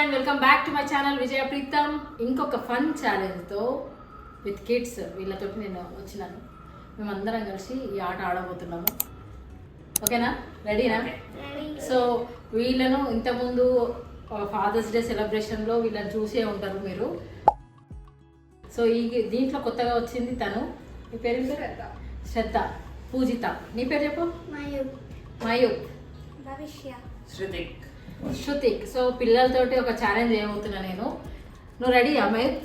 And welcome back to my channel Vijaya Preetham. ఇంకొక fun ఛాలెంజ్తో with kids వీళ్ళతో నేను వచ్చినాను. మేమందరం కలిసి ఈ ఆట ఆడబోతున్నాము. ఓకేనా? రెడీనా? సో వీళ్ళను ఇంతకుముందు ఫాదర్స్ డే సెలబ్రేషన్లో వీళ్ళని చూసే ఉంటారు మీరు. సో దీంట్లో కొత్తగా వచ్చింది తను. నీ పేరు శ్రద్ధ. పూజిత. నీ పేరు చెప్పు. మయూక్. శృతిక్. సో పిల్లలతోటి ఒక ఛాలెంజ్ చేయబోతున్నా నేను. నువ్వు ready Mayuk?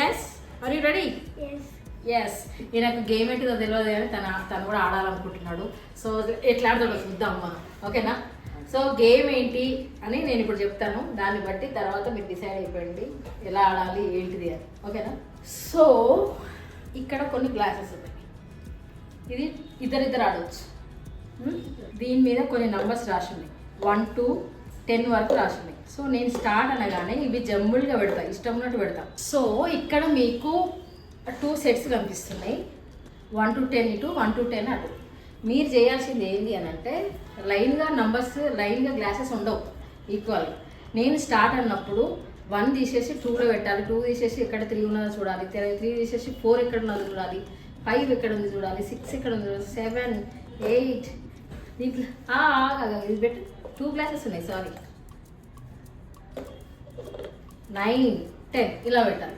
Yes. Are you ready? Yes. నాకు గేమ్ ఏంటిదో తెలియదు కానీ తను కూడా ఆడాలనుకుంటున్నాడు. సో ఎట్లా ఆడుతాడో చూద్దాం మనం. ఓకేనా? సో గేమ్ ఏంటి అని నేను ఇప్పుడు చెప్తాను. దాన్ని బట్టి తర్వాత మీరు డిసైడ్ అయిపోయింది ఎలా ఆడాలి ఏంటిది అని. ఓకేనా? సో ఇక్కడ కొన్ని గ్లాసెస్ ఉన్నాయి. ఇది ఇద్దరిద్దరు ఆడవచ్చు. దీని మీద కొన్ని నంబర్స్ రాసి ఉన్నాయి. 1 to 10 వరకు రాసి ఉన్నాయి. సో నేను స్టార్ట్ అనగానే ఇవి జంబుల్గా పెడతా, ఇష్టం ఉన్నట్టు పెడతా. సో ఇక్కడ మీకు 2 సెట్స్ కనిపిస్తున్నాయి. 1 to 10 ఇటు, 1 to 10 అటు. మీరు చేయాల్సింది ఏంటి అని అంటే లైన్గా నంబర్స్, లైన్గా గ్లాసెస్ ఉండవు ఈక్వల్గా. నేను స్టార్ట్ అన్నప్పుడు 1 తీసేసి 2లో పెట్టాలి, 2 తీసేసి ఎక్కడ 3 ఉన్నదో చూడాలి, 3 తీసేసి 4 ఎక్కడ ఉన్నదో చూడాలి, 5 ఎక్కడ ఉంది చూడాలి, 6 ఎక్కడ ఉంది చూడాలి, 7, 8 దీంట్లో ఇది పెట్టు. 2 గ్లాసెస్ ఉన్నాయి, సారీ. 9, 10 ఇలా పెట్టాలి.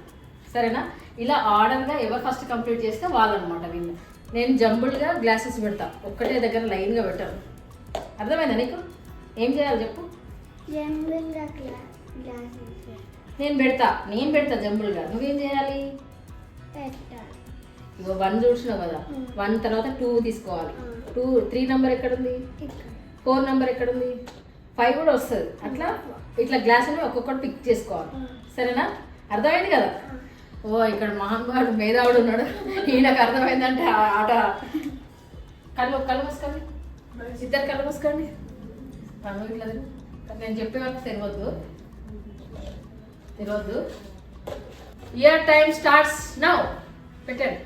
సరేనా? ఇలా ఆర్డర్గా ఎవరు ఫస్ట్ కంప్లీట్ చేస్తే వాళ్ళనమాట వీళ్ళు. నేను జంబుల్గా గ్లాసెస్ పెడతా, ఒక్కటే దగ్గర లైన్గా పెట్టాను. అర్థమైందా నీకు? ఏం చేయాలి చెప్పు. నేను పెడతా జంబుల్గా. నువ్వేం చేయాలి? ఇగో 1 చూసినావు కదా, 1 తర్వాత 2 తీసుకోవాలి. 3 నెంబర్ ఎక్కడుంది? 4 నెంబర్ ఎక్కడుంది? 5 కూడా వస్తుంది. అట్లా ఇట్లా గ్లాసుని ఒక్కొక్కటి పిక్ చేసుకోవాలి. సరేనా? అర్థమైంది కదా? ఓ ఇక్కడ మహానుభావుడు మేధావుడు ఉన్నాడు. ఈయనకు అర్థమైందంటే ఆట. కళ్ళు మూసుకోండి, ఇద్దరు కళ్ళు మూసుకోండి. ఇట్లా నేను చెప్పే వరకు తెలియద్దు. Your time starts now. పెట్టండి.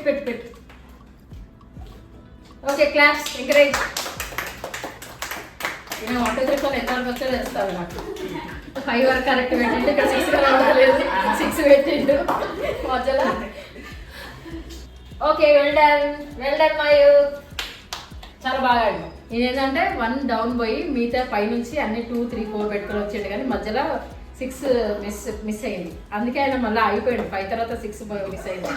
పెట్టు. Okay, claps. ఎంకరేజ్. నేను ఆటోగ్రాఫ్ ఎంతవరకు వచ్చో తెలుస్తాను నాకు. 5 వరకు కరెక్ట్ పెట్టిండు. ఇక్కడ 6 కలవలేదు, 6 పెట్టిండు మధ్యలో. Okay, well done Mayu. చాలా బాగా ఆడు. ఇదేంటంటే 1 డౌన్ పోయి మిగతా పైనుంచి అన్ని 2, 3, 4 పెట్టుకొని వచ్చాడు కానీ మధ్యలో 6 మిస్ అయింది. అందుకే ఆయన మళ్ళీ అయిపోయాడు. 5 తర్వాత 6 మిస్ అయింది.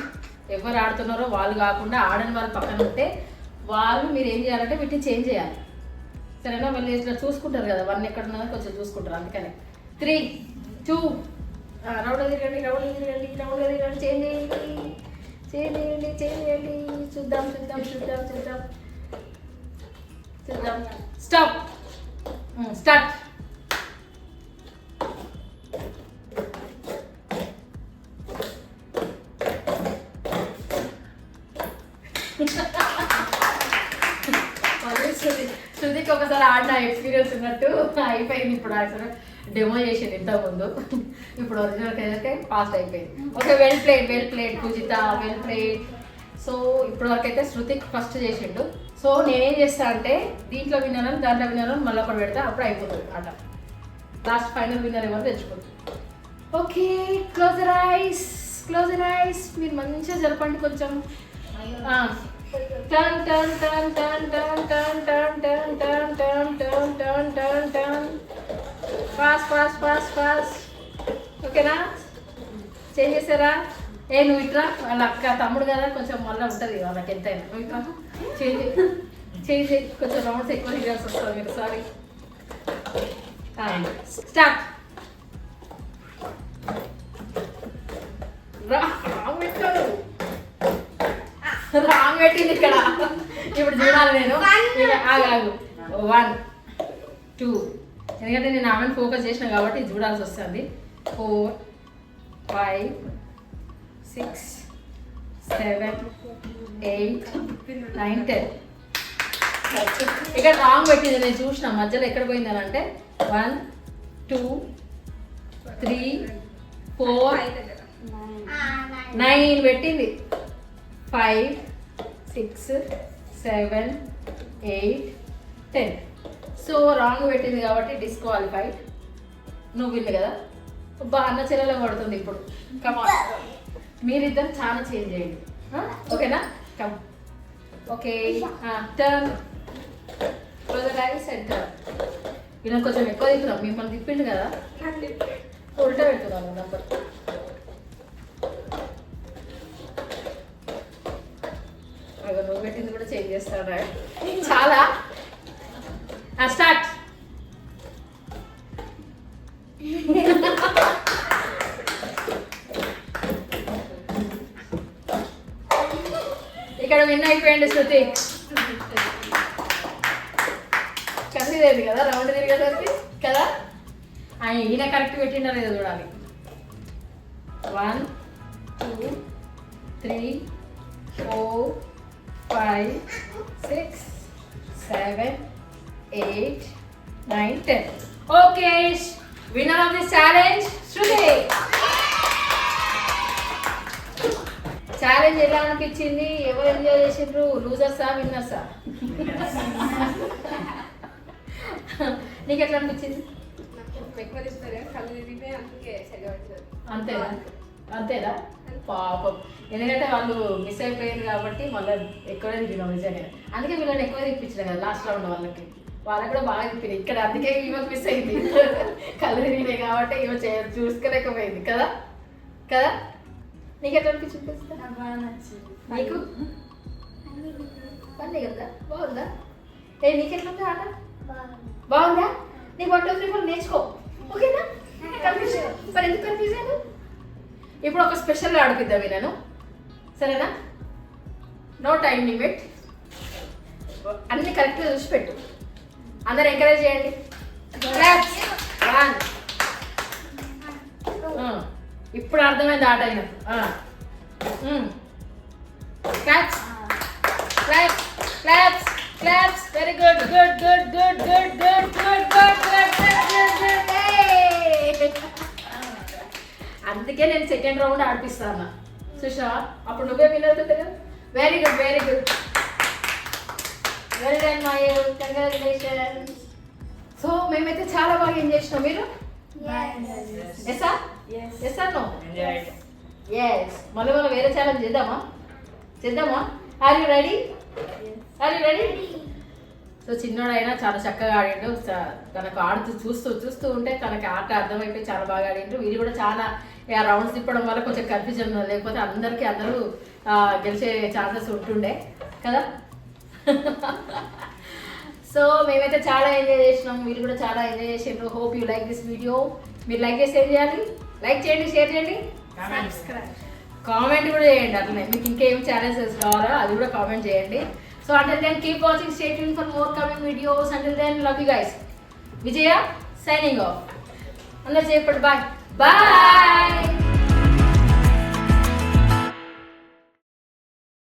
ఎవరు ఆడుతున్నారో వాళ్ళు కాకుండా ఆడని వాళ్ళు పక్కన ఉంటే వాళ్ళు మీరు ఏం చేయాలంటే వీటిని చేంజ్ చేయాలి. సరేనా? మళ్ళీ ఇట్లా చూసుకుంటారు కదా 1 ఎక్కడ ఉన్నదో కొంచెం చూసుకుంటారు. అందుకని 3, 2 రౌండ్ తిరగండి. చేంజ్ చేయండి. చూద్దాం. స్టాప్. స్టార్ట్. శృతికి ఒకసారి ఆడిన ఎక్స్పీరియన్స్ ఉన్నట్టు అయిపోయింది. ఇప్పుడు అసలు డెమో చేసేది ఇంతకుముందు. ఇప్పుడు ఒరిజినల్ అయితే ఫాస్ట్ అయిపోయింది. ఓకే, వెల్ ప్లేడ్ పూజిత, వెల్ ప్లేడ్. సో ఇప్పటి వరకు అయితే శృతిక్ ఫస్ట్ చేసిండు. సో నేనేం చేస్తా అంటే దీంట్లో విన్నర్, దాంట్లో విన్నర్ మళ్ళీ ఒకటి పెడతా, అప్పుడు అయిపోతుంది ఆట. లాస్ట్ ఫైనల్ విన్నర్ ఎవరు తెచ్చుకోండి. Okay, close your eyes. మీరు మంచిగా జరపండి కొంచెం. టర్న్. ఫాస్ట్. ఓకేనా? చేంజ్ చేసారా? నువ్వు ఇట్లా వాళ్ళ అక్క తమ్ముడు కదా, కొంచెం మళ్ళీ ఉంటుంది వాళ్ళకి ఎంతైనా. నువ్వు ఇట్లా చేంజ్ కొంచెం రౌండ్స్ ఎక్కువ తీయాల్సి వస్తుంది మీరు. సారీ. స్టార్ట్. రాంగ్ పెట్టింది ఇక్కడ. ఇప్పుడు చూడాలి నేను. ఆగాగు. 1, 2 ఎందుకంటే నేను ఆమెను ఫోకస్ చేసిన కాబట్టి చూడాల్సి వస్తుంది. 4, 5, 6, 7, 8, 9, 10. ఇక్కడ రాంగ్ పెట్టింది నేను చూసిన. మధ్యలో ఎక్కడ పోయిందని అంటే 1, 2, 3, 4, 9 పెట్టింది. 5 6 7 8 10. సో రాంగ్ పెట్టింది కాబట్టి డిస్క్వాలిఫైడ్. నువ్వు విన్ను కదా. అన్న చెల్లెలో పడుతుంది ఇప్పుడు. కమాన్, మీరిద్దరు చాలా చేంజ్ చేయండి. ఓకేనా? కమ్. Okay, turn. సెంటర్. ఇలా కొంచెం ఎక్కువ తిప్పుదాం. మిమ్మల్ని తిప్పిండు కదా, ఉల్టా పెడుతున్నాను నంబర్. నువ్వు పెట్టింది కూడా చేంజ్ చేస్తాను. చాలా. స్టార్ట్. ఇక్కడ విన్ అయిపోయింది శృతి. కలిసేది కదా రౌండ్ తిరిగేసరికి కదా. ఈయన కరెక్ట్ పెట్టిండా లేదో చూడాలి. 1 2 3 4 5 6 7 8 9 10. Okay, winner of this challenge Shruti. Challenge ఎలా అనిపించింది? ఎవరు ఎంజాయ్ చేసిండ్రు? లూజర్సా విన్నర్సా? నీకు ఎట్లా అనిపించింది? అంతేనా? అంతేనా? పాపం, ఎందుకంటే వాళ్ళు మిస్ అయిపోయారు కాబట్టి మళ్ళీ ఎక్కువనే తిప్పినాం నిజంగా. అందుకే వీళ్ళని ఎక్కువ తిప్పించిన కదా లాస్ట్ రౌండ్. వాళ్ళకి కూడా బాగా తిప్పినాయి ఇక్కడ. అందుకే ఈమెకు మిస్ అయింది. కళ్ళు తిరిగినాయి కాబట్టి ఈమె చూసుకోలేకపోయింది కదా. కదా, నీకు ఎట్లా అనిపించింది? నీకు పని కదా, బాగుందా? నీకు ఎట్లా ఉంది ఆట? బాగుందా? నీకు 1 2 3 4 నేర్చుకో. ఓకేనా? కన్ఫ్యూజన్ మరి ఎందుకు కన్ఫ్యూజ్ అయ్యాను? ఇప్పుడు ఒక స్పెషల్ ఆడిపిద్దాం నేను, సరేనా? No time limit. అన్ని కరెక్ట్గా చూసి పెట్టు. అందరు ఎంకరేజ్ చేయండి. 1. ఇప్పుడు అర్థమైంది ఆట అయినా. Claps claps claps claps. Very good good good good good good good good good. అందుకే నేను సెకండ్ రౌండ్ ఆడిపిస్తాను సుషా. అప్పుడు నువ్వే విన్ అవుతుంటే కదా. Very good very good. Well done Mayur, congratulations. So మేమైతే చాలా బాగా ఎంజాయ్ చేసినాం. మీరు ఎస్ ఆర్ నో? ఎస్. మళ్ళీ మనం వేరే ఛాలెంజ్ చేద్దామా? Are you ready? సో చిన్నోడైనా చాలా చక్కగా ఆడిండు. తనకు ఆడుతూ చూస్తూ ఉంటే తనకి ఆట అర్థమైపోయి చాలా బాగా ఆడిండు. వీళ్ళు కూడా చాలా రౌండ్స్ తిప్పడం వల్ల కొంచెం కన్ఫ్యూజన్, లేకపోతే అందరూ గెలిచే ఛాన్సెస్ ఉంటుండే కదా. సో మేమైతే చాలా ఎంజాయ్ చేసినాం, మీరు కూడా చాలా ఎంజాయ్ చేసిండ్రు. Hope you like this video. మీరు లైక్ చేసి ఏం చేయాలి? లైక్ చేయండి, షేర్ చేయండి, కామెంట్ కూడా చేయండి. అట్లనే మీకు ఇంకేం ఛాలెంజెస్ కావాలో అది కూడా కామెంట్ చేయండి. So until then, keep watching, stay tuned for more coming videos. Until then, love you guys. Vijaya signing off. Bye. Bye.